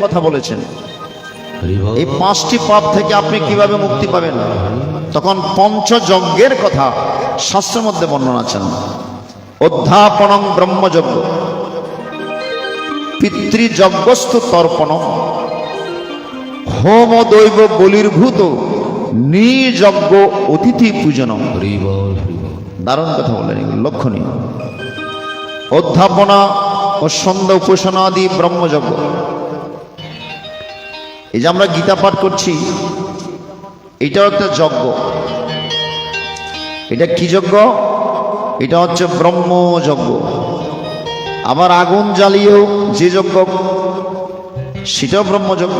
কথা বলেছেন। এই 5টি পাপ থেকে আপনি কিভাবে মুক্তি পাবেন? তখন পঞ্চযজ্ঞের কথা শাস্ত্রের মধ্যে বর্ণনা আছেন। অধ্যাপনং ব্রহ্মযজ্ঞ, পিতৃযজ্ঞস্থ তর্পণম, হোম দৈব বলির্ভূত, নিযজ্ঞ অতিথি পূজনম। দারুণ কথা বলেন, এগুলো লক্ষণীয়। অধ্যাপনা ও সন্ধ্যা উপাসনা আদি ব্রহ্মযজ্ঞ। এই যে আমরা গীতা পাঠ করছি, এটাও একটা যজ্ঞ। এটা কি যজ্ঞ? এটা হচ্ছে ব্রহ্মযজ্ঞ। আবার আগুন জ্বালিয়েও যে যজ্ঞ, সেটাও ব্রহ্মযজ্ঞ।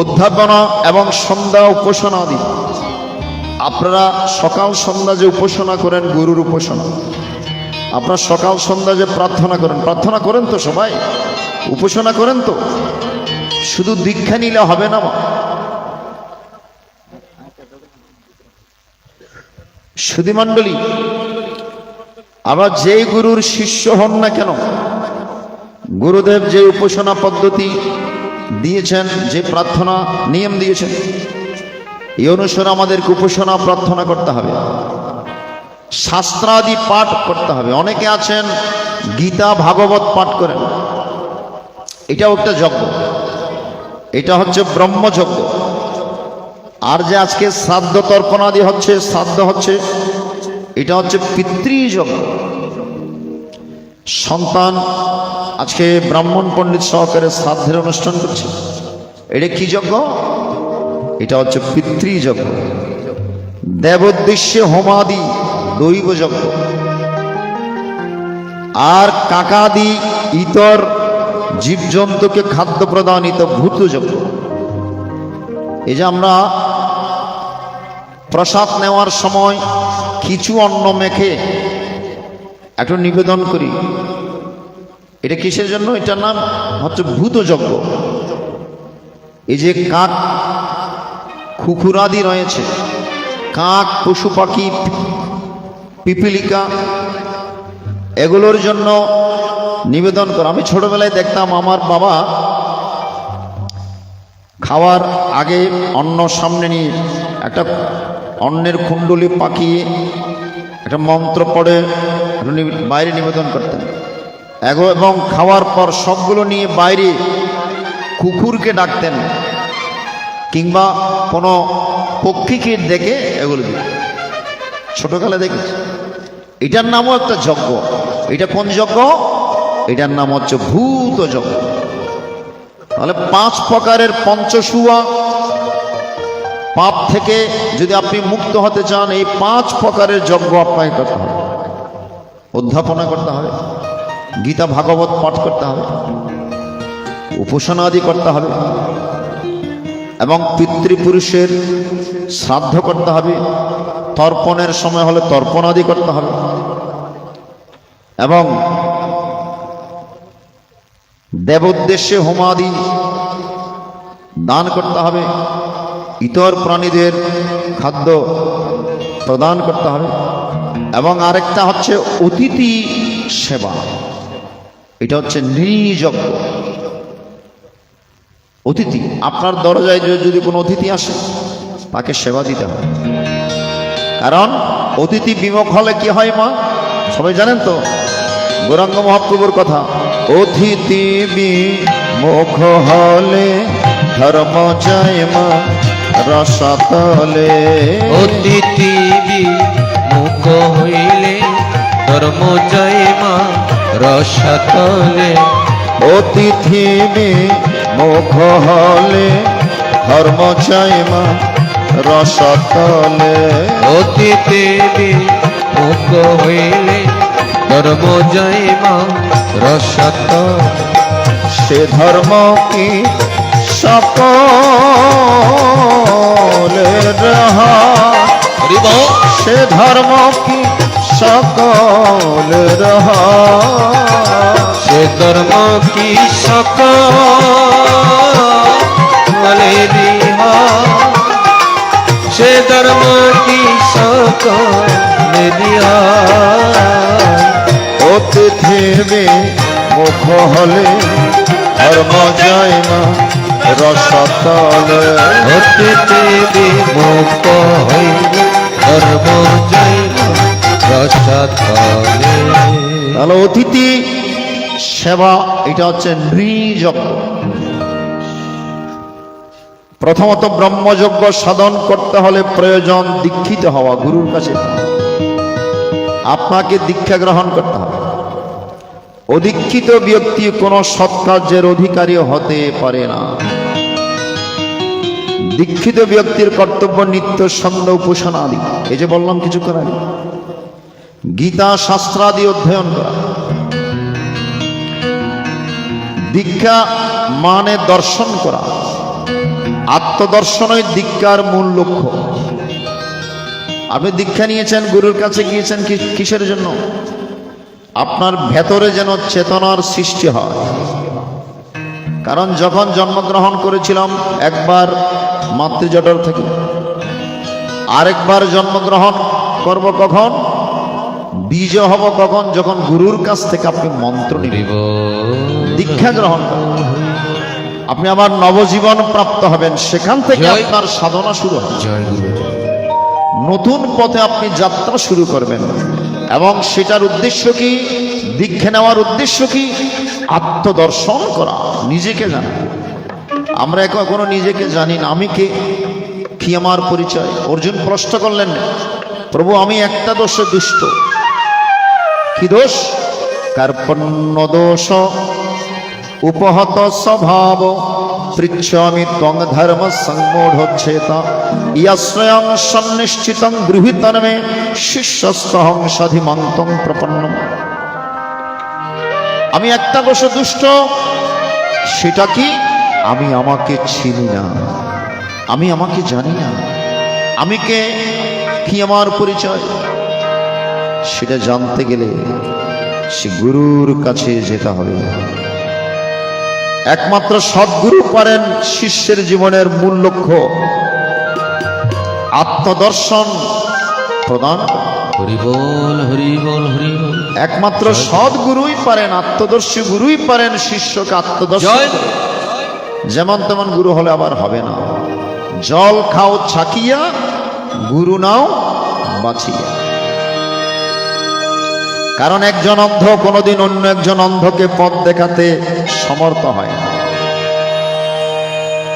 অধ্যাপনা এবং সন্ধ্যা উপাসনা আদি, আপনারা সকাল সন্ধ্যা যে উপাসনা করেন, গুরুর উপাসনা, আপনারা সকাল সন্ধ্যা যে প্রার্থনা করেন তো সবাই, উপাসনা করেন তো। শুধু দীক্ষা নিলে হবে না। সুধীমণ্ডলী, আবার যেই গুরুর শিষ্য হন না কেন, গুরুদেব যে উপাসনা পদ্ধতি দিয়েছেন, যে প্রার্থনা নিয়ম দিয়েছেন, এই অনুসারে আমাদেরকে উপাসনা প্রার্থনা করতে হবে, শাস্ত্রাদি পাঠ করতে হবে। অনেকে আছেন গীতা ভাগবত পাঠ করেন, এটাও একটা যজ্ঞ, এটা হচ্ছে ব্রহ্মযজ্ঞ। আর যে আজকে শ্রাদ্ধ তর্পণাদি হচ্ছে, শ্রাদ্ধ হচ্ছে, এটা হচ্ছে পিতৃযজ্ঞ। সন্তান আজকে ব্রাহ্মণ পণ্ডিত সহকারে শ্রাদ্ধের অনুষ্ঠান করছে, এটা কি যজ্ঞ? এটা হচ্ছে পিতৃযজ্ঞ। দেবোদ্দেশ্যে হোমাদি দৈব যজ্ঞ। আর কাকাদি ইতর জীবজন্তুকে খাদ্য প্রদানিত ভূত যজ্ঞ। এই যে আমরা প্রসাদ নেওয়ার সময় কিছু অন্ন মেখে একটু নিবেদন করি, এটা কিসের জন্য? এটার নাম হচ্ছে ভূত যজ্ঞ। এই যে কাক, কুকুরাদি রয়েছে, কাক, পশু পাখি, পিপিলিকা, এগুলোর জন্য নিবেদন করা। আমি ছোটবেলায় দেখতাম আমার বাবা খাওয়ার আগে অন্ন সামনে নিয়ে একটা অন্নের কুণ্ডলি পাকিয়ে একটা মন্ত্র পড়ে বাইরে নিবেদন করতেন, এবং খাওয়ার পর সবগুলো নিয়ে বাইরে কুকুরকে ডাকতেন কিংবা কোনো পক্ষীকে ডেকে এগুলো দিতেন। ছোটকালে দেখেছি। এটার নামও একটা যজ্ঞ। এটা কোন যজ্ঞ? এটার নাম হচ্ছে ভূত যজ্ঞ। তাহলে 5 প্রকারের পঞ্চসুয়া পাপ থেকে যদি আপনি মুক্ত হতে চান, এই 5 প্রকারের যজ্ঞ আপনাকে করতে হবে। অধ্যাপনা করতে হবে, গীতা ভাগবত পাঠ করতে হবে, উপাসনা আদি করতে হবে, এবং পিতৃপুরুষের শ্রাদ্ধ করতে হবে, তর্পণের সময় হলে তর্পণ আদি করতে হবে, এবং দেবোদ্দেশ্যে হোমাদি দান করতে হবে, ইতর প্রাণীদের খাদ্য প্রদান করতে হবে, এবং আরেকটা হচ্ছে অতিথি সেবা। এটা হচ্ছে নিযজ্ঞ। অতিথি, আপনার দরজায় যদি কোনো অতিথি আসে, তাকে সেবা দিতে হবে। কারণ অতিথি বিমুখ হলে কি হয় মা? সবাই জানেন তো গৌরাঙ্গ মহাপ্রভুর কথা, অতিথি বিমুখ হলে ধর্ম যায় মা রসাতলে। অতিথি বিমুখ হইলে ধর্ম যায় মা রসাতলে। অতিথি বিমুখ হলে ধর্ম যায় মা রসাতলে। অতিথি বিমুখ হইলে ধর্ম যায় মা রসাতলে। সে ধর্ম কি সকলের হয়, সে ধর্ম কি সকলের হয়, সে ধর্ম কি সকলেরই হয়, সে ধর্ম কি সকলেরই হয়। অতিথি মুখ হলে ধর্ম জয় মা রসতলে। অতীতে বিমুখ হইলে ধর্ম জয় রসতলে। তাহলে অতিথি সেবা এটা হচ্ছে নৃযজ্ঞ। প্রথমত ব্রহ্মযজ্ঞ সাধন করতে হলে প্রয়োজন দীক্ষিত হওয়া, গুরুর কাছে আপনাকে দীক্ষা গ্রহণ করতে হবে। অদীক্ষিত ব্যক্তি কোন সৎকার্যের অধিকারী হতে পারে না। দীক্ষিত ব্যক্তির কর্তব্য নিত্য সন্দ উপাসনা আদি, এই যে বললাম কিছুক্ষণ আগে, গীতা শাস্ত্রাদি অধ্যয়ন করা। দীক্ষা মানে দর্শন করা, আত্মদর্শনই দীক্ষার মূল লক্ষ্য। আপনি দীক্ষা নিয়েছেন, গুরুর কাছে গিয়েছেন কিসের জন্য? আপনার ভেতরে যেন চেতনার সৃষ্টি হয়। কারণ যখন জন্মগ্রহণ করেছিলাম একবার মাতৃজঠর থেকে, আরেকবার জন্মগ্রহণ করব কখন? বীজ হব কখন? যখন গুরুর কাছ থেকে আপনি মন্ত্র নিবেন, দীক্ষা গ্রহণ করেন, আপনি আবার নবজীবন প্রাপ্ত হবেন। সেখান থেকে আপনার সাধনা শুরু হবে, নতুন পথে আপনি যাত্রা শুরু করবেন। এবং সেটার উদ্দেশ্য কি? দীক্ষা নেওয়ার উদ্দেশ্য কি? আত্মদর্শন করা, নিজেকে জানা। আমরা এখনো নিজেকে জানি না, আমি কে, কি আমার পরিচয়। অর্জুন প্রশ্ন করলেন, প্রভু আমি একটা দোষে দুষ্ট। কি দোষ? কার্পণ্য দোষ উপহত স্বভাব পৃচ্ছামি ত্বং ধর্ম সংমূঢ়চ্ছেতা ইয়াশ্রয়ং সন্নিশ্চিতং গৃহীতন মে শিষ্যস্তহং সাধিমন্তং প্রপন্নম। আমি একটা দোষে দুষ্ট, সেটা কি? আমি আমাকে চিনি না, আমি আমাকে জানি না। আমি কে, কি আমার পরিচয়? সেটা জানতে গেলে সে গুরুর কাছে যেতে হবে। একমাত্র সদ্গুরু পারেন শিষ্যের জীবনের মূল লক্ষ্য আত্মদর্শন প্রদান। হরি বল হরি বল হরি বল। একমাত্র সদ্গুরুই পারেন, আত্মদর্শী গুরুই পারেন শিষ্যকে আত্মদর্শন। যেমন তেমন গুরু হলে আবার হবে না। জল খাও ছাকিয়া, গুরু নাও বাছিয়া। কারণ একজন অন্ধ কোনোদিন অন্য একজন অন্ধকে পথ দেখাতে সমর্থ হয় না।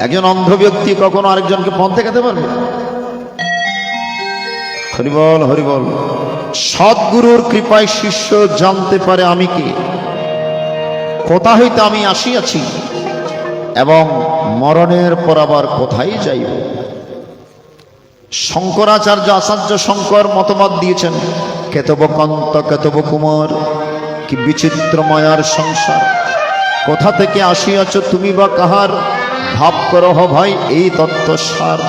একজন অন্ধ ব্যক্তি কখনো আরেকজনকে পথ দেখাতে পারবে? হরিবল হরিবল। সদ্গুরুর কৃপায় শিষ্য জানতে পারে আমি কে, কোথা হইতে আমি আসিয়াছি এবং মরণের পর আবার কোথায় যাইব। শঙ্করাচার্য আচার্য শঙ্কর মতবাদ দিয়েছেন, কেতব কান্ত কেতব কুমার, কি বিচিত্র মায়ার সংসার। কোথা থেকে আসিয়াছ তুমি বা কাহার, ভাব করো ভাই এই তত্ত্ব সার।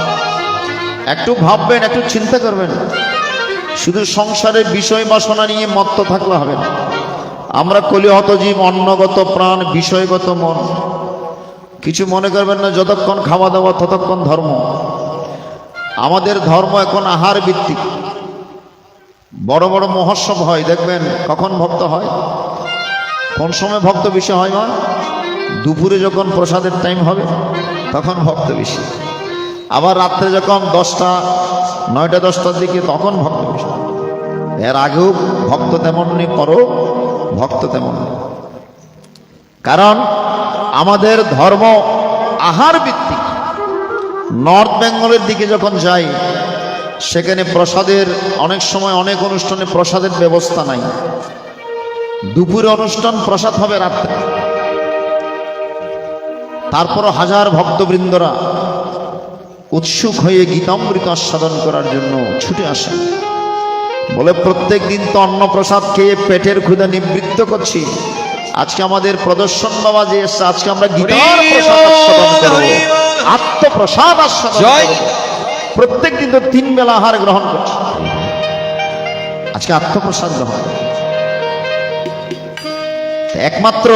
একটু ভাববেন, একটু চিন্তা করবেন। শুধু সংসারের বিষয় বাসনা নিয়ে মত্ত থাকলে হবে না। আমরা কলিহত জীব, অন্নগত প্রাণ, বিষয়গত মন। কিছু মনে করবেন না, যতক্ষণ খাওয়া দাওয়া ততক্ষণ ধর্ম। আমাদের ধর্ম এখন আহার ভিত্তিক। বড় বড় মহোৎসব হয়, দেখবেন কখন ভক্ত হয়, কোন সময় ভক্ত বেশি হয়? মা দুপুরে যখন প্রসাদের টাইম হবে তখন ভক্ত বেশি। আবার রাত্রে যখন 10টা 9টা 10টার দিকে তখন ভক্ত বেশি। এর আগেও ভক্ত তেমন নেই, পরও ভক্ত তেমন নেই। কারণ আমাদের ধর্ম আহার ভিত্তিক। নর্থ বেঙ্গলের দিকে যখন যাই, সেখানে প্রসাদের অনেক সময় অনেক অনুষ্ঠানে প্রসাদের ব্যবস্থা নাই। দুপুরে অনুষ্ঠান, প্রসাদ হবে রাত্রে। তারপরও হাজার ভক্তবৃন্দরা উৎসুক হয়ে গীতামৃত আস্বাদন করার জন্য ছুটে আসেন। বলে প্রত্যেক দিন তো অন্ন প্রসাদ খেয়ে পেটের ক্ষুধা নিবৃত্ত করছি, আজকে আমাদের প্রদর্শন বাবা যে এসছে, আজকে আমরা গীতার প্রসাদ আস্বাদন করব, আত্মপ্রসাদ আস্বাদন করব। প্রত্যেক দিন তো 3 বেলা আহার গ্রহণ করছে, আজকে আত্মপ্রসাদ গ্রহণ। একমাত্র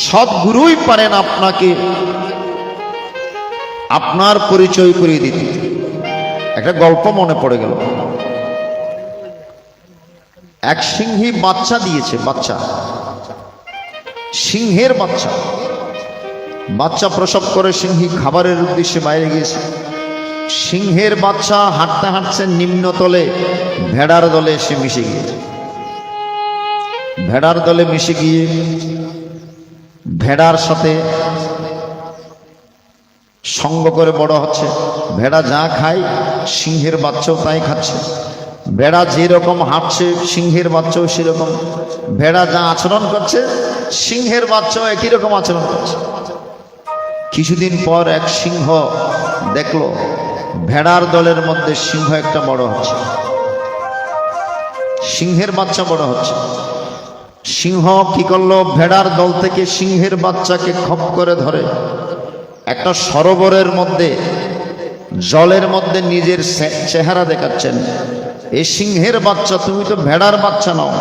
সদ্গুরুই পারেন আপনাকে আপনার পরিচয় করিয়ে দিতে। একটা গল্প মনে পড়ে গেল। এক সিংহী বাচ্চা দিয়েছে, বাচ্চা, সিংহের বাচ্চা। বাচ্চা প্রসব করে সিংহী খাবারের উদ্দেশ্যে বাইরে গিয়েছে। সিংহের বাচ্চা হাঁটতে হাঁটছে নিম্নতলে ভেড়ার দলে এসে মিশে গিয়েছে। ভেড়ার দলে মিশে গিয়ে ভেড়ার সাথে সঙ্গ করে বড় হচ্ছে। ভেড়া যা খায় সিংহের বাচ্চাও তাই খাচ্ছে। ভেড়া যেরকম হাঁটছে সিংহের বাচ্চাও সেরকম। ভেড়া যা আচরণ করছে সিংহের বাচ্চাও একই রকম আচরণ করছে। কিছুদিন পর এক সিংহ দেখলো ভেড়ার দলের মধ্যে সিংহ একটা বড় হচ্ছে, সিংহের বাচ্চা বড় হচ্ছে। সিংহ কি করলো, ভেড়ার দল থেকে সিংহের বাচ্চাকে খপ করে ধরে একটা সরোবরের মধ্যে, জলের মধ্যে নিজের চেহারা দেখাচ্ছেন। এই সিংহের বাচ্চা, তুমি তো ভেড়ার বাচ্চা নও,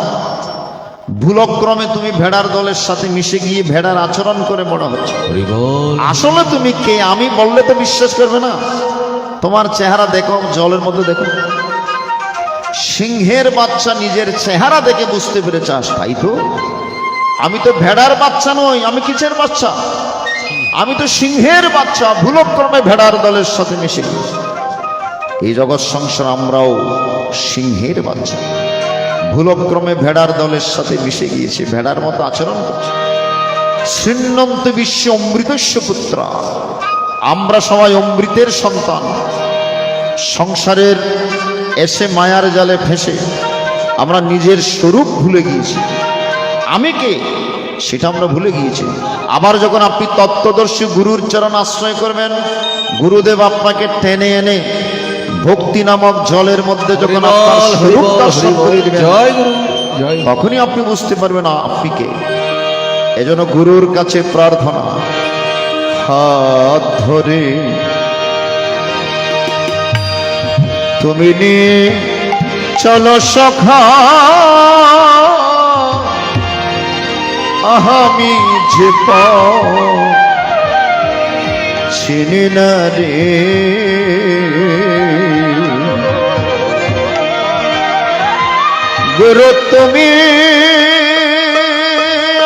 ভুলক্রমে তুমি ভেড়ার দলের সাথে মিশে গিয়ে ভেড়ার আচরণ করে বড় হচ্ছে। হরি বল। আসলে তুমি কে আমি বললে তো বিশ্বাস করবে না, তোমার চেহারা দেখো, জলের মধ্যে দেখো। সিংহের বাচ্চা নিজের চেহারা দেখে বুঝতে পেরেছে, তাই তো, আমি তো ভেড়ার বাচ্চা নই, আমি কিসের বাচ্চা, আমি তো সিংহের বাচ্চা, ভুলক্রমে ভেড়ার দলের সাথে মিশে গিয়েছি। এই জগৎ সংসার আমরাও সিংহের বাচ্চা, ভুলক্রমে ভেড়ার দলের সাথে মিশে গিয়েছি, ভেড়ার মতো আচরণ করছি। শৃণ্যন্ত বিশ্বে অমৃতস্য পুত্র, আমরা সবাই অমৃতের সন্তান। সংসারের এসে মায়ার জালে ফেঁসে আমরা নিজের স্বরূপ ভুলে গিয়েছি, আমি কে সেটা আমরা ভুলে গিয়েছি। আবার যখন আপনি তত্ত্বদর্শী গুরুর চরণ আশ্রয় করবেন, গুরুদেব আপনাকে টেনে এনে ভক্তি নামক জলের মধ্যে যখন আপনার স্বরূপ দর্শন করে দিবেন, জয় গুরু, জয় গুরু। তখনই আপনি বুঝতে পারবেন আপনি কে। এজন্য গুরুর কাছে প্রার্থনা, হাত ধরে তুমি নিয়ে চলো সখা, আমি যে চিনি না রে, গুরু তুমি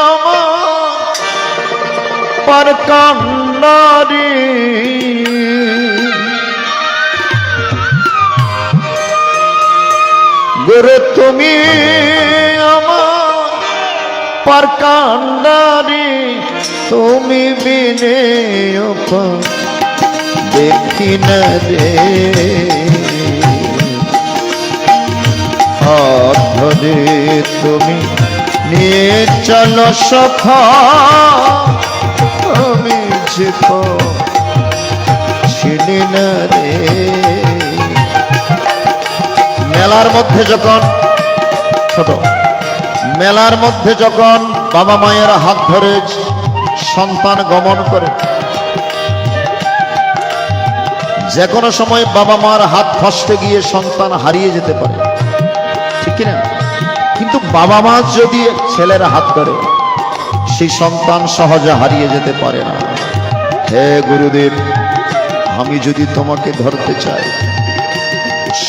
আমার পার কান্নারে, গুরু তুমি আমার পার কান্নারে, তুমি বিনে দেখি না রে, হাত ধরে তুমি নিয়ে চলো সখা, আমি যে চিনি না রে। মেলার মধ্যে যখন ছোট, মেলার মধ্যে যখন বাবা মায়ের হাত ধরে সন্তান গমন করে, যে কোনো সময় বাবা মার হাত ফসকে গিয়ে সন্তান হারিয়ে যেতে পারে, ঠিক কিনা? কিন্তু বাবা মা যদি ছেলের হাত ধরে, সেই সন্তান সহজে হারিয়ে যেতে পারে না। হে গুরুদেব, আমি যদি তোমাকে ধরতে চাই,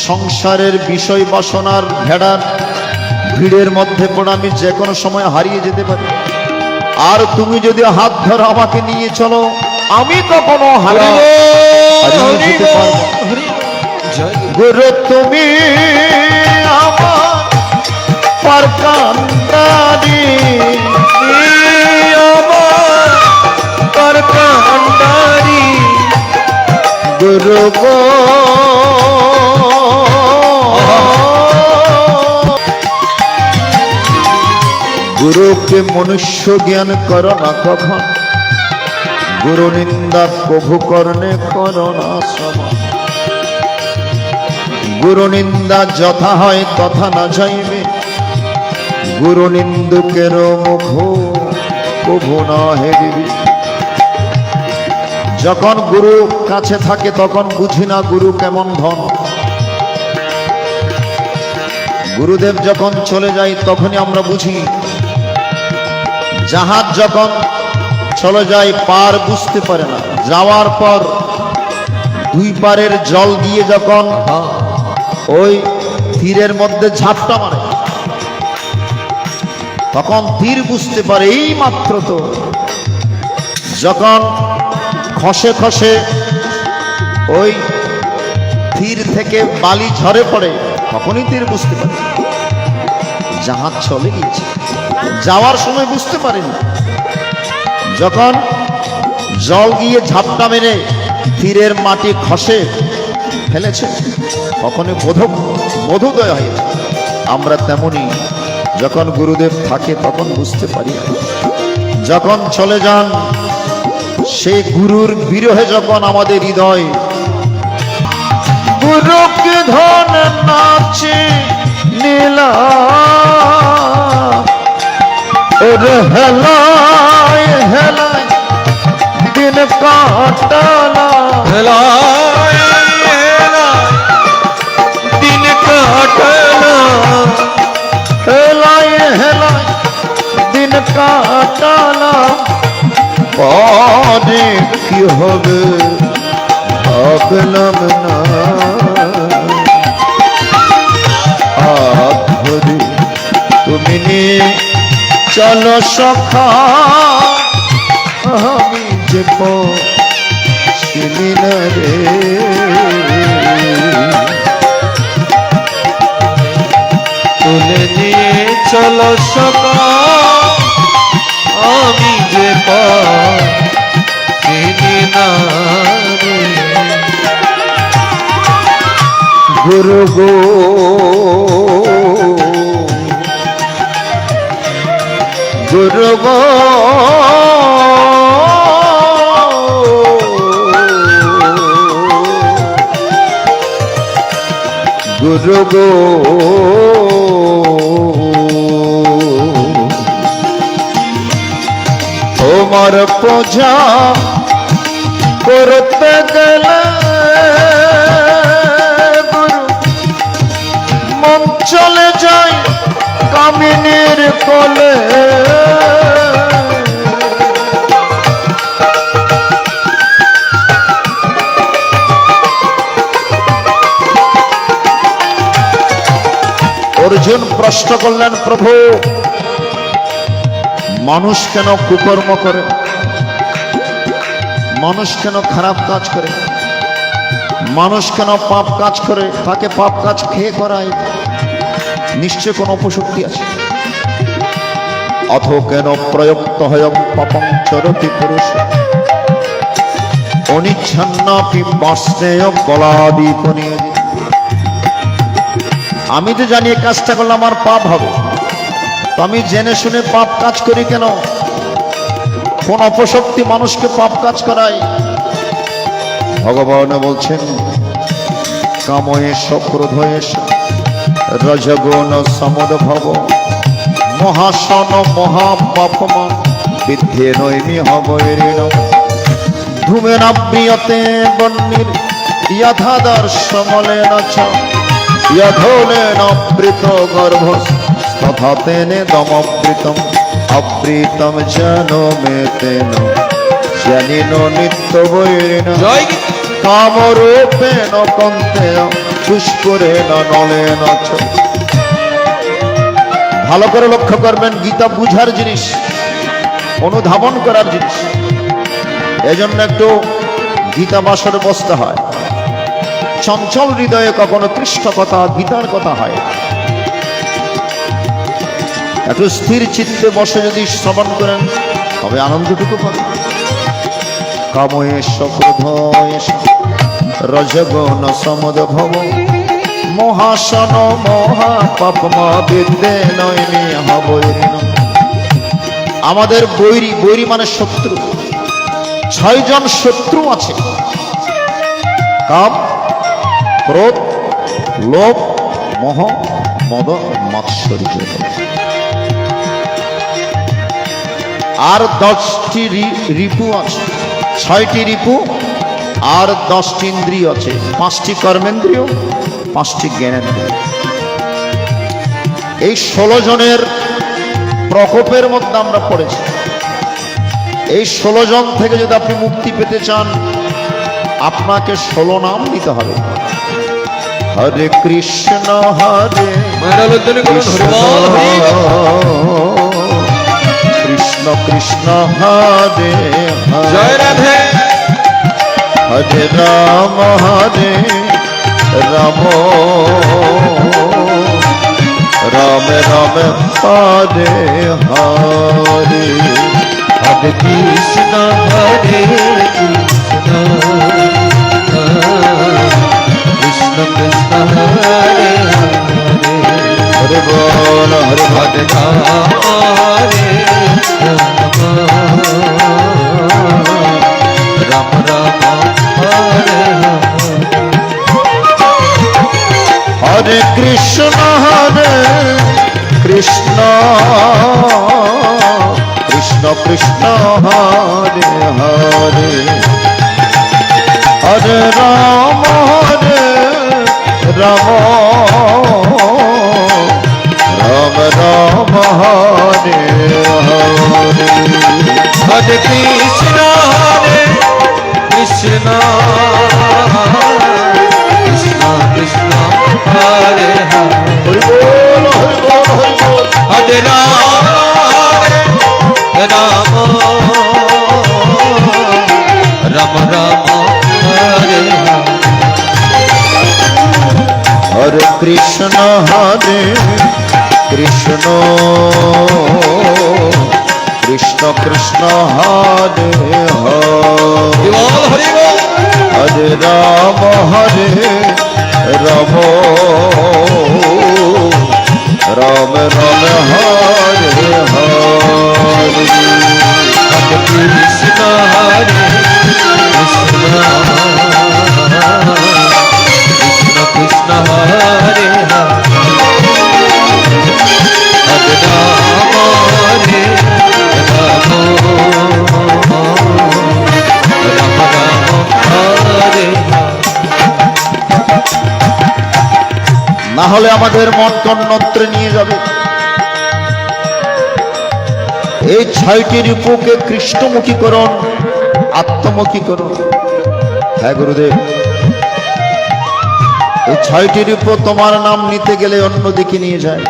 সংসারের বিষয় বাসনার ভেড়ার ভিড়ের মধ্যে পড়ে আমি যে কোনো সময় হারিয়ে যেতে পারি, আর তুমি যদি হাত ধরো আমাকে নিয়ে চলো, আমি কখনো হারিয়ে যেতে পারবো। গুরু তুমি আমার পার কান্নারে, আমার পার কান্নারে, গুরু গো গুরুকে মনুষ্য জ্ঞান করো না কখন, গুরু নিন্দা প্রভু কর্ণে করো না সমান। গুরু নিন্দা যথা হয় তথা না যাইবে, গুরু নিন্দুকের মুখ প্রভু না হেরিবে। যখন গুরু কাছে থাকে তখন বুঝি না গুরু কেমন ধন, গুরুদেব যখন চলে যায় তখনই আমরা বুঝি। জাহাজ যখন চলে যায় পার বুঝতে পারে না, যাওয়ার পর দুই পারের জল দিয়ে যখন ওই তীরের মধ্যে ঝাপটা মারে, তখন তীর বুঝতে পারে এই মাত্র তো। যখন খসে খসে ওই তীর থেকে বালি ঝরে পড়ে, তখনই তীর বুঝতে পারে জাহাজ চলে গিয়েছে। যাওয়ার সময় বুঝতে পারেনি। যখন জল গিয়ে ঝাপটা মেরে তীরের মাটি খসে ফেলেছে, তখনই বোধোদয় হয়েছে। আমরা তেমনি যখন গুরুদেব থাকে তখন বুঝতে পারি। যখন চলে যান, সেই গুরুর বিরহে যখন আমাদের হৃদয় গুরুকে ধন নাচে নীলা হেলায় হেলায় দিন কাটালা, হেলায় হেলায় দিন কাটালা, হেলায় হেলায় দিন কাটালা। পরে কি হবে ভাবলাম না, হাত ধরে তুমি নিয়ে চলো সখা, আমি যে চিনি না রে। তুলে নিয়ে চলো সকা, আমি যে চিনি না রে। গুরু গো গুরু গো গুরু গো তোমার পূজা করতে গেলে গুরু মন চলে যায় কামিনীর কোলে। অর্জুন প্রশ্ন করলেন, প্রভু মানুষ কেন কুকর্ম করে, মানুষ কেন খারাপ কাজ করে, মানুষ কেন পাপ কাজ করে, তাকে পাপ কাজ খেয়ে করায়, নিশ্চয় কোন অপশক্তি আছে। অথ কেন প্রয়ুক্ত হয় পাপং চরতি পুরুষ অনিচ্ছন্নাপি বাস্নেয় বলাদীপনি। আমি তো জানি এই কাজটা করলে আমার পাপ হবে, তো আমি জেনে শুনে পাপ কাজ করি কেন? কোন অপশক্তি মানুষকে পাপ কাজ করায়? ভগবান বলছেন, কাময়েশ ক্রোধয়েশ রজগুণ সমুদ্ভব মহাসন মহাপাপমান বিদ্ধে নৈমি হবৈরিণ ধূমেনাব্রিয়তে বহ্নির যথাদর্শমলেন চ যধোলেন অবৃত গর্ভস তথা তেনে দমবৃতম অবৃতম জনমেতেন জনিন নিত্যবৈরিণ কামরূপেণ কন্তেয় পুষ্করেণ নলেন চ। ভালো করে লক্ষ্য করবেন, গীতা বুঝার জিনিস, অনুধাবন করার জিনিস। এজন্য একটু গীতা বাসরে বসতে হয়। চঞ্চল হৃদয়ে কখনো কৃষ্ণ কথা, গীতার কথা হয়। একটু স্থির চিত্তে বসে যদি শ্রবণ করেন তবে আনন্দটুকু পাবেন। কাময়েশ ক্রোধয়েশ রজগুণ সমুদ্ভব মহাসন মহাপাপম বিদ্যে নৈমি হবৈরিণ। আমাদের বৈরী, বৈরী মানে শত্রু, 6 জন শত্রু আছে। কাম, ক্রোধ, লোভ, মোহ, মদ, মাৎসর্য। আর 10টি রিপু আছে, 6টি রিপু আর 10টি ইন্দ্রিয় আছে, 5টি কর্মেন্দ্রিয়, 5টি জ্ঞানেন্দ্রিয়। এই 16 জনের প্রকোপের মধ্যে আমরা পড়েছি। এই 16 জন থেকে যদি আপনি মুক্তি পেতে চান, আপনাকে 16 নাম দিতে হবে। হরে কৃষ্ণ হরে কৃষ্ণ কৃষ্ণ হরে জয় হরে রাধে হরে রাম রাম রাম রাম হরে হরে হরে কৃষ্ণ কৃষ্ণ কৃষ্ণ হরে হরে হরে বল হরে হরে রাম রাম রাম হরে হরে কৃষ্ণ কৃষ্ণ কৃষ্ণ কৃষ্ণ হরে হরে হরে রাম রাম রাম রাম হরে হরে হরে কৃষ্ণ কৃষ্ণ কৃষ্ণ কৃষ্ণ হরে হরি বল হরি বল হরি বল হরে রাম রাম রাম হরে হরে কৃষ্ণ কৃষ্ণ কৃষ্ণ কৃষ্ণ হরে হরে হরি বল হরে রাম রাম রাম রাম হরে হরে হরে কৃষ্ণ কৃষ্ণ কৃষ্ণ হরে হরে রাম রাম রাম রাম হরে না হলে আমাদের মন অন্যত্রে নিয়ে যাবে। এই 6টি রূপকে কৃষ্ণমুখীকরণ, আত্মমুখীকরণ। হ্যাঁ গুরুদেব, এই 6টি রূপ তোমার নাম নিতে গেলে অন্যদিকে নিয়ে যায়।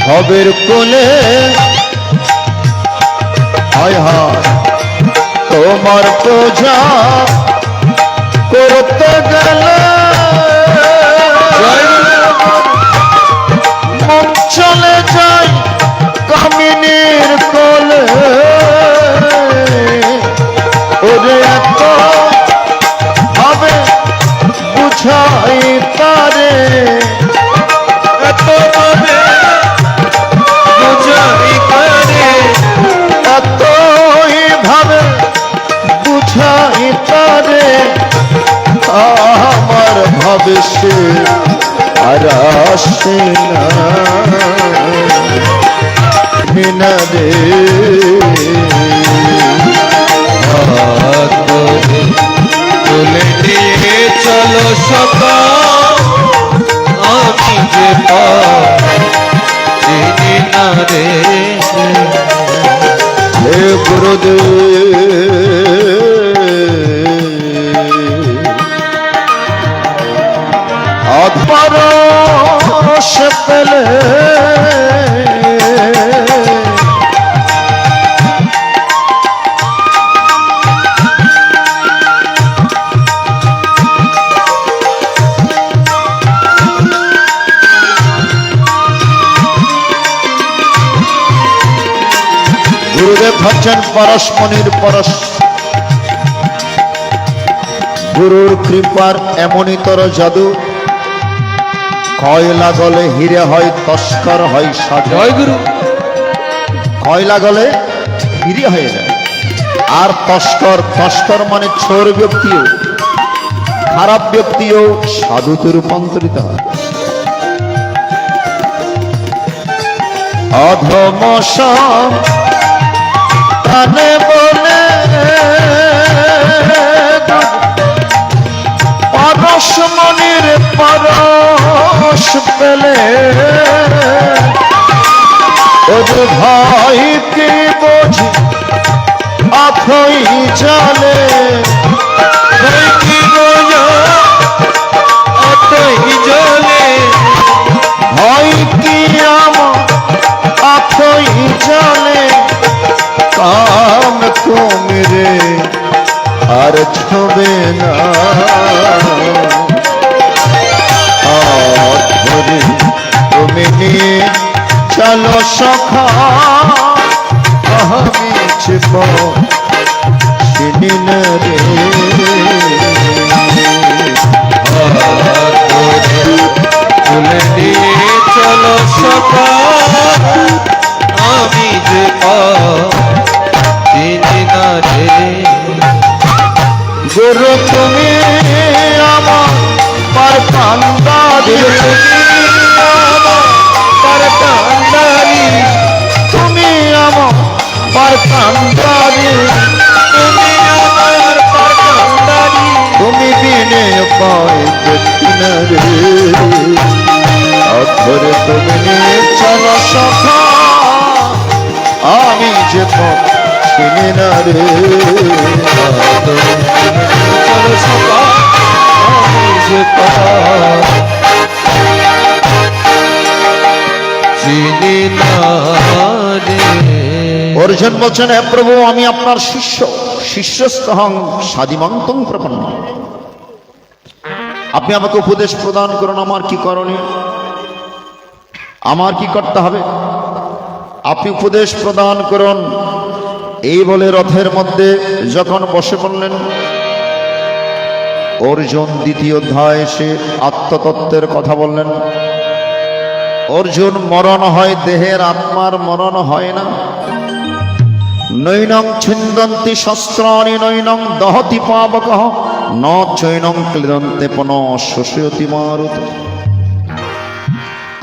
ভবের কোলে হায় হায় তোমার পূজা করতে গেলে মন চলে যায় কামিনীর কোলে। ওরে এত ভাবে বুঝাই তারে, এত ভাবে বুঝাই করে, এতই ভাবে বুঝাই তারে, আমার ভাবে সে আর আসে না বিনা রে। হাত ধরে তুলে নিয়ে চলো সকাল, আমি যে চিনি না রে। হে গুরুদেব, অপরশ পেলে গুরুদেব হচ্ছেন পরশমণির পরশ। গুরুর কৃপার এমনিতর জাদু, কয়লা গলে হিরে হয়, তস্কর হয় সাধু। জয় গুরু। কয়লা গলে হিরে হয়ে যায়, আর তস্কর, তস্কর মানে চোর ব্যক্তিও, খারাপ ব্যক্তিও সাধুতে রূপান্তরিত হয়। অধমসম কানে বলে পরশমণির পরশ পেলে, ওরে ভাই কি বোঝি আখই জালে, ভাই কি বোঝা অতই জলে, ভাই কি আমার আখই জালে, নাম তুমি রে আর ছবে না হাত ধরে তুমি নিয়ে চলো সখা আমি ছিপ চিনি না রে তুলে নিয়ে চলো সখা আমি যে চিনি না রে গুরু তুমি আমার পার কান্দারি তার কান্দারি তুমি আমার পার কান্দারি তুমি আমার পার কান্দারি তুমি বিনে পাই দেখি না রে অথরে তুমি নিয়ে চলো সখা আমি যে পথ চিনি না রে চলো সখা আমি যে চিনি না রে অর্জুন বলছেন হে প্রভু আমি আপনার শিষ্য শিষ্যস্তহং সাদিমন্তং প্রপন্ন আপনি আমাকে উপদেশ প্রদান করুন আমার কি করণীয় আমার কি করতে হবে আপনি উপদেশ প্রদান করুন এই বলে রথের মধ্যে যখন বসে পড়লেন অর্জুন দ্বিতীয় অধ্যায় এসে আত্মতত্ত্বের কথা বললেন অর্জুন মরণ হয় দেহের আত্মার মরণ হয় না নৈনং ছিন্দন্তি শস্ত্রাণি নৈনং দহতি পাবকঃ ন চৈনং ক্লিদন্তে পুনঃ শোষয়তি মারুত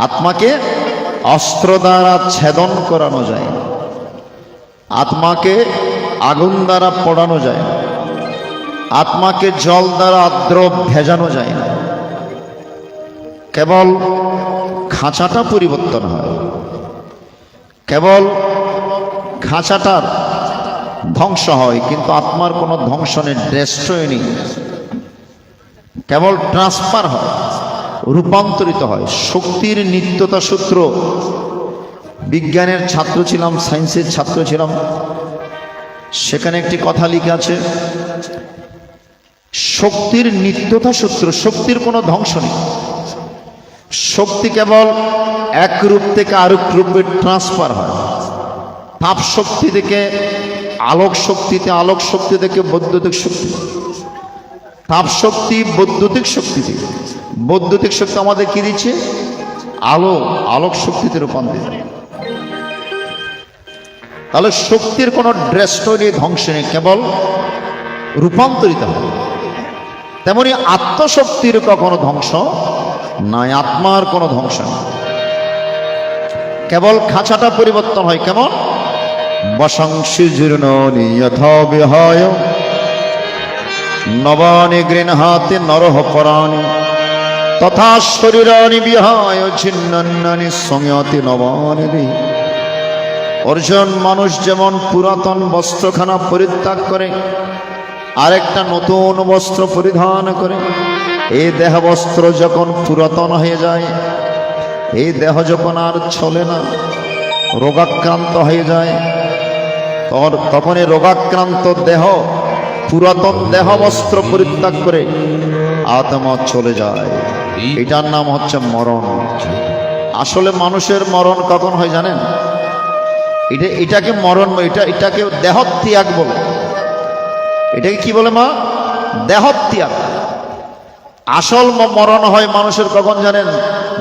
আত্মাকে অস্ত্র দ্বারা ছেদন করানো যায় আত্মাকে আগুন দ্বারা পোড়ানো যায় আত্মাকে জল দ্বারা আর্দ্র ভেজানো যায় না কেবল খাঁচাটা পরিবর্তন হয় কেবল খাঁচাটার ধ্বংস হয় কিন্তু আত্মার কোনো ধ্বংস নেই ডেস্ট্রয় নেই কেবল ট্রান্সফার হয় রূপান্তরিত হয় শক্তির নিত্যতা সূত্র বিজ্ঞানের ছাত্র ছিলাম সায়েন্সের ছাত্র ছিলাম সেখানে একটি কথা লিখে আছে শক্তির নিত্যতা সূত্র শক্তির কোনো ধ্বংস নেই শক্তি কেবল এক রূপ থেকে আরেক রূপে ট্রান্সফার হয় তাপ শক্তি থেকে আলোক শক্তিতে আলোক শক্তি থেকে বৈদ্যুতিক শক্তি তাপ শক্তি বৈদ্যুতিক শক্তিতে বৈদ্যুতিক শক্তি আমাদের কি দিচ্ছে আলো আলোক শক্তিতে রূপান্তরিত তাহলে শক্তির কোনো ড্রেস্ট নেই ধ্বংস নেই কেবল রূপান্তরিত হয় তেমনি আত্মশক্তির কখনো ধ্বংস নাই আত্মার কোনো ধ্বংস নেই কেবল খাঁচাটা পরিবর্তন হয় কেমন বশংসি জীর্ণনি যথা বিহায় নবানি গৃহাতে নরহ পরাণি তথা শরীরানি বিহায় ছিন্নান্নানি সংয়তি নবানি রে অর্জুন মানুষ যেমন পুরাতন বস্ত্রখানা পরিত্যাগ করে আরেকটা নতুন বস্ত্র পরিধান করে এই দেহ বস্ত্র যখন পুরাতন হয়ে যায় এই দেহ যখন আর চলে না রোগাক্রান্ত হয়ে যায় তখন এই রোগাক্রান্ত দেহ পুরাতন দেহ বস্ত্র পরিত্যাগ করে আত্মা চলে যায় এটার নাম হচ্ছে মরণ আসলে মানুষের মরণ কখন হয় জানেন এটাকে মরণ এটাকে দেহত্যাগ বলে এটাকে কি বলে মা দেহত্যাগ আসল মরণ হয় মানুষের কখন জানেন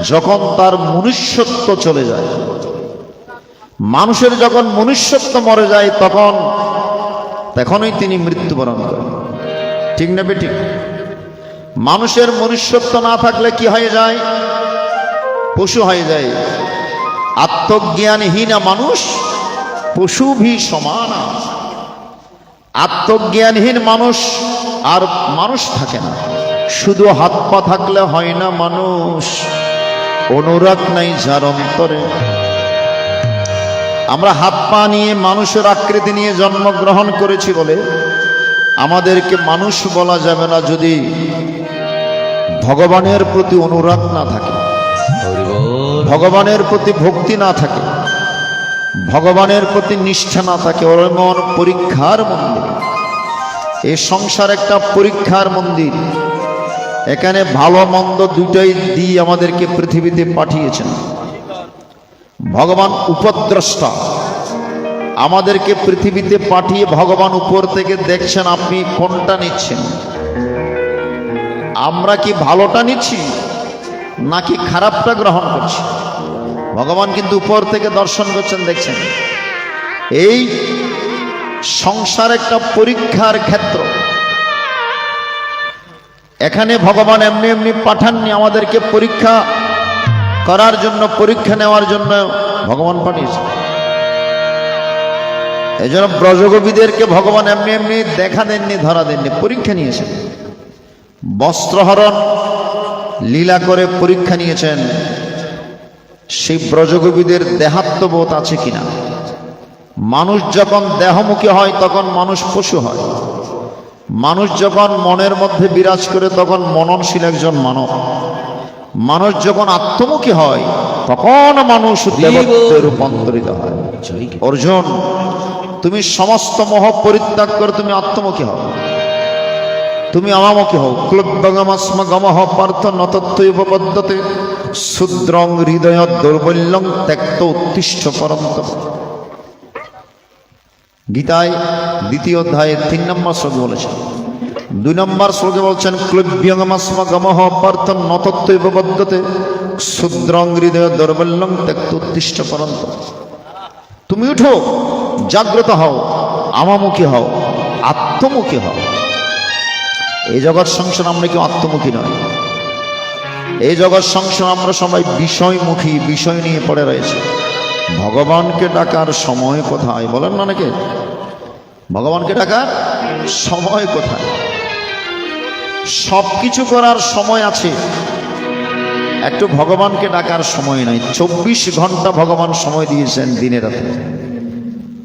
যখন তার মনুষ্যত্ব চলে যায় মানুষের যখন মনুষ্যত্ব মরে যায় তখনই তিনি মৃত্যুবরণ করেন ঠিক না বেঠিক মানুষের মনুষ্যত্ব না থাকলে কি হয়ে যায় পশু হয়ে যায় আত্মজ্ঞানহীন মানুষ পশু ভি সমান আত্মজ্ঞানহীন মানুষ আর মানুষ থাকে না শুধু হাত পা থাকলে হয় না মানুষ অনুরাগ নাই যার অন্তরে আমরা হাত পা নিয়ে মানুষের আকৃতি নিয়ে জন্মগ্রহণ করেছি বলে আমাদেরকে মানুষ বলা যাবে না যদি ভগবানের প্রতি অনুরাগ না থাকে ভগবানের প্রতি ভক্তি না থাকে ভগবানের প্রতি নিষ্ঠা না থাকে, ওর মন পরীক্ষার মন্দির। এই সংসার একটা পরীক্ষার মন্দির। এখানে ভালো মন্দ দুটোই দিয়ে আমাদেরকে পৃথিবীতে পাঠিয়েছেন। ভগবান উপদ্রষ্টা, আমাদেরকে পৃথিবীতে পাঠিয়ে ভগবান উপর থেকে দেখছেন আপনি কোনটা নিচ্ছেন। আমরা কি ভালোটা নিচ্ছি নাকি খারাপটা গ্রহণ করছি? ভগবান কিন্তু উপর থেকে দর্শন করছেন, দেখছেন। এই সংসার একটা পরীক্ষার ক্ষেত্র। এখানে ভগবান এমনি এমনি পাঠাননি, আমাদেরকে পরীক্ষা করার জন্য, পরীক্ষা নেওয়ার জন্য ভগবান পাঠিয়েছে। এই জন্য ব্রজগোপীদেরকে ভগবান এমনি এমনি দেখা দেননি, ধরা দেননি, পরীক্ষা নিয়েছেন। বস্ত্রহরণ লীলা করে পরীক্ষা নিয়েছেন সেই ব্রজগোপীদের দেহাত্মবোধ আছে কিনা। মানুষ যখন দেহমুখী হয় তখন মানুষ পশু হয়। মানুষ যখন মনের মধ্যে বিরাজ করে তখন মননশীল একজন মানব। মানুষ যখন আত্মমুখী হয় তখন মানুষ দেবত্বে রূপান্তরিত হয়। অর্জুন, তুমি সমস্ত মোহ পরিত্যাগ করে তুমি আত্মমুখী হও, তুমি আমামুখী হও। ক্লব্যগমস্ম গমঃ পার্থ নতত্বৈব পদ্যতে শূদ্রং হৃদয় দৌর্বল্যং ত্যক্ত উত্তিষ্ঠ পরন্তপ। গীতায় 2য় অধ্যায়ে 3 নম্বর শ্লোকে বলেছেন। 2 নম্বর শ্লোকে বলছেন ক্লব্যগমস্ম গমঃ পার্থ নতত্বৈব পদ্যতে শূদ্রং হৃদয় দৌর্বল্যং ত্যক্ত উত্তিষ্ঠ পরন্তপ। তুমি উঠো, জাগ্রত হও, আমামুখী হও, আত্মমুখী হও। এই জগৎ সংসার আমরা কেউ আত্মমুখী নয়। এই জগৎ সংসার আমরা সবাই বিষয়মুখী, বিষয় নিয়ে পড়ে রয়েছে। ভগবানকে ডাকার সময় কোথায় বলেন না নাকি? ভগবানকে ডাকার সময় কোথায়? সব কিছু করার সময় আছে, একটু ভগবানকে ডাকার সময় নাই। 24 ঘন্টা ভগবান সময় দিয়েছেন দিনে রাতে,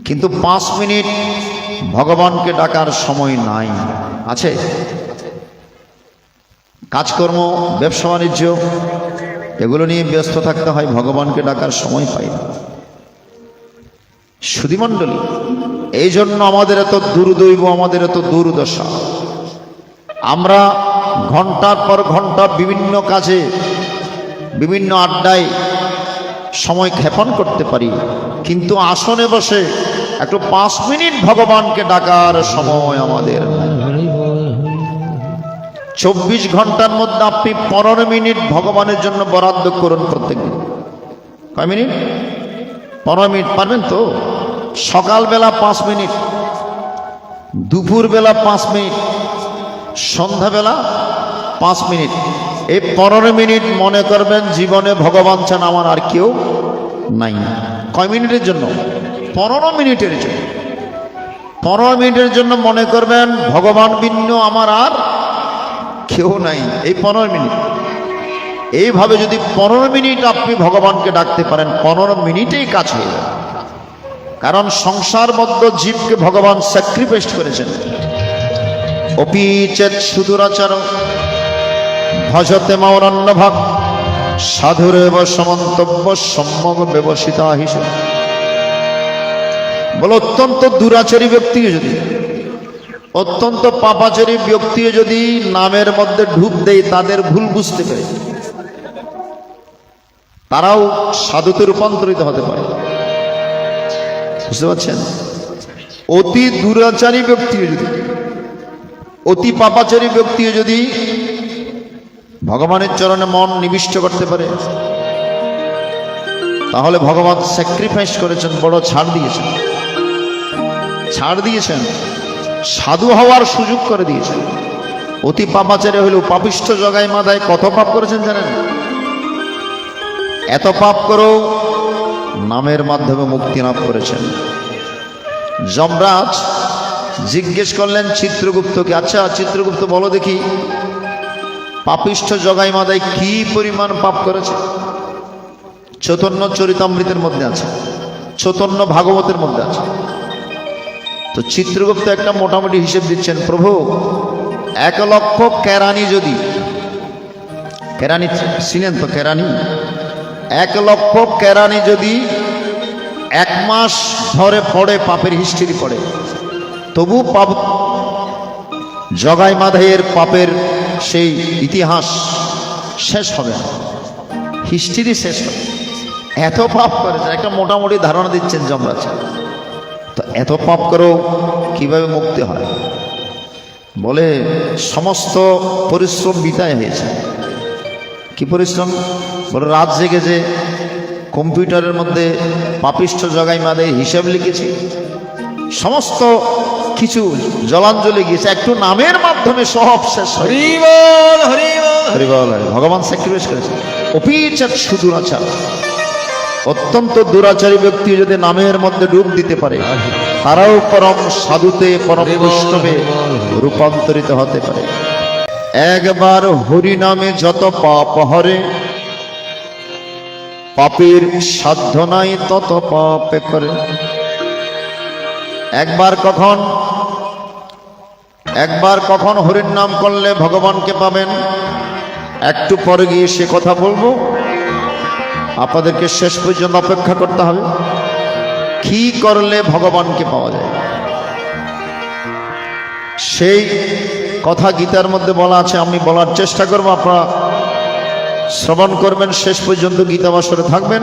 কিন্তু 5 মিনিট ভগবানকে ডাকার সময় নাই। আছে? কাজকর্ম, ব্যবসা বাণিজ্য এগুলো নিয়ে ব্যস্ত থাকতে হয়, ভগবানকে ডাকার সময় পাই না। সুধীমণ্ডলী, এই জন্য আমাদের এত দুর্দৈব, আমাদের এত দুর্দশা। আমরা ঘন্টার পর ঘন্টা বিভিন্ন কাজে, বিভিন্ন আড্ডায় সময় ক্ষেপণ করতে পারি, কিন্তু আসনে বসে একটু 5 মিনিট ভগবানকে ডাকার সময় আমাদের নাই। 24 ঘন্টার মধ্যে আপনি 15 মিনিট ভগবানের জন্য বরাদ্দ করুন প্রত্যেকদিন। কয় মিনিট? 15 মিনিট পারবেন তো? সকালবেলা 5 মিনিট, দুপুরবেলা 5 মিনিট, সন্ধ্যাবেলা 5 মিনিট। এই 15 মিনিট মনে করবেন জীবনে ভগবান চান আমার আর কেউ নাই। কয় মিনিটের জন্য? 15 মিনিটের জন্য। 15 মিনিটের জন্য মনে করবেন ভগবান ভিন্ন আমার আর কেউ নাই। এই 15 মিনিট, এইভাবে যদি 15 মিনিট আপনি ভগবানকে ডাকতে পারেন, 15 মিনিটেই কাজ হয়ে যাবে। কারণ সংসারবদ্ধ জীবকে ভগবান স্যাক্রিফাইস করেছেন। অপি চেত সুদূরাচার ভজতে মৌরণ্য ভাগ সাধুরেব সমন্তব্য সম্যক ব্যবসিতা হিসেবে। বলে অত্যন্ত দুরাচারী ব্যক্তিও যদি, অত্যন্ত পাপাচারী ব্যক্তিও যদি নামের মধ্যে ঢুক দেয়, তাদের ভুল বুঝতে পারে, তারাও সাধুতে রূপান্তরিত হতে পারে। বুঝতে পারছেন? অতি দুরাচারী ব্যক্তিও যদি, অতি পাপাচারী ব্যক্তিও যদি ভগবানের চরণে মন নিবিষ্ট করতে পারে, তাহলে ভগবান স্যাক্রিফাইস করেছেন, বড় ছাড় দিয়েছেন, ছাড় দিয়েছেন, সাধু হওয়ার সুযোগ করে দিয়েছেন। অতি পাপাচারী হলেও পাপিষ্ঠ জগাই মাদায় কত পাপ করেছেন জানেন? এত পাপ করেও নামের মাধ্যমে মুক্তি লাভ করেছেন। যমরাজ জিজ্ঞেস করলেন চিত্রগুপ্তকে, আচ্ছা চিত্রগুপ্ত বলো দেখি, পাপিষ্ঠ জগাই মাদায় কি পরিমাণ পাপ করেছে? চৈতন্য চরিতামৃতের মধ্যে আছে, চৈতন্য ভাগবতের মধ্যে আছে। তো চিত্রগুপ্ত একটা মোটামুটি হিসেব দিচ্ছেন, প্রভু 1 লক্ষ কেরানি যদি, কেরানি ছিলেন তো, কেরানি 1 লক্ষ কেরানি যদি 1 মাস ধরে পড়ে, পাপের হিস্ট্রি পড়ে, তবু পাপ জগাই মাধাইয়ের পাপের সেই ইতিহাস শেষ হবে না, হিস্ট্রি শেষ হবে। এত পাপ করেছে, একটা মোটামুটি ধারণা দিচ্ছেন যমরাজ। তো এত পাপ করেও কিভাবে মুক্তি হয়? বলে সমস্ত পরিশ্রম বিদায় হয়েছে। কি পরিশ্রম? বলে রাত জেগে যে কম্পিউটারের মধ্যে পাপিষ্ঠ জগাই মাধাই হিসাব লিখেছি, সমস্ত কিছু জলাঞ্জলি গিয়েছে, একটু নামের মাধ্যমে সব শেষ হয়। হরি বল, হরি বল। হরি বল। ভগবান স্যাক্রিফাইস করেছে। অপিচার সুদূরাচার, অত্যন্ত দুরাচারী ব্যক্তি যদি নামের মধ্যে ডুব দিতে পারে, তারাও পরম সাধুতে, পরম বৈষ্ণবে রূপান্তরিত হতে পারে। একবার হরি নামে যত পাপ হরে, পাপের সাধ্য নাই তত পাপে করে। একবার কখন হরির নাম করলে ভগবানকে পাবেন, একটু পরে গিয়ে সে কথা বলবো। আপনাদেরকে শেষ পর্যন্ত অপেক্ষা করতে হবে, কি করলে ভগবানকে পাওয়া যায়। সেই কথা গীতার মধ্যে বলা আছে, আমি বলার চেষ্টা করব, আপনারা শ্রবণ করবেন, শেষ পর্যন্ত গীতা বাসরে থাকবেন।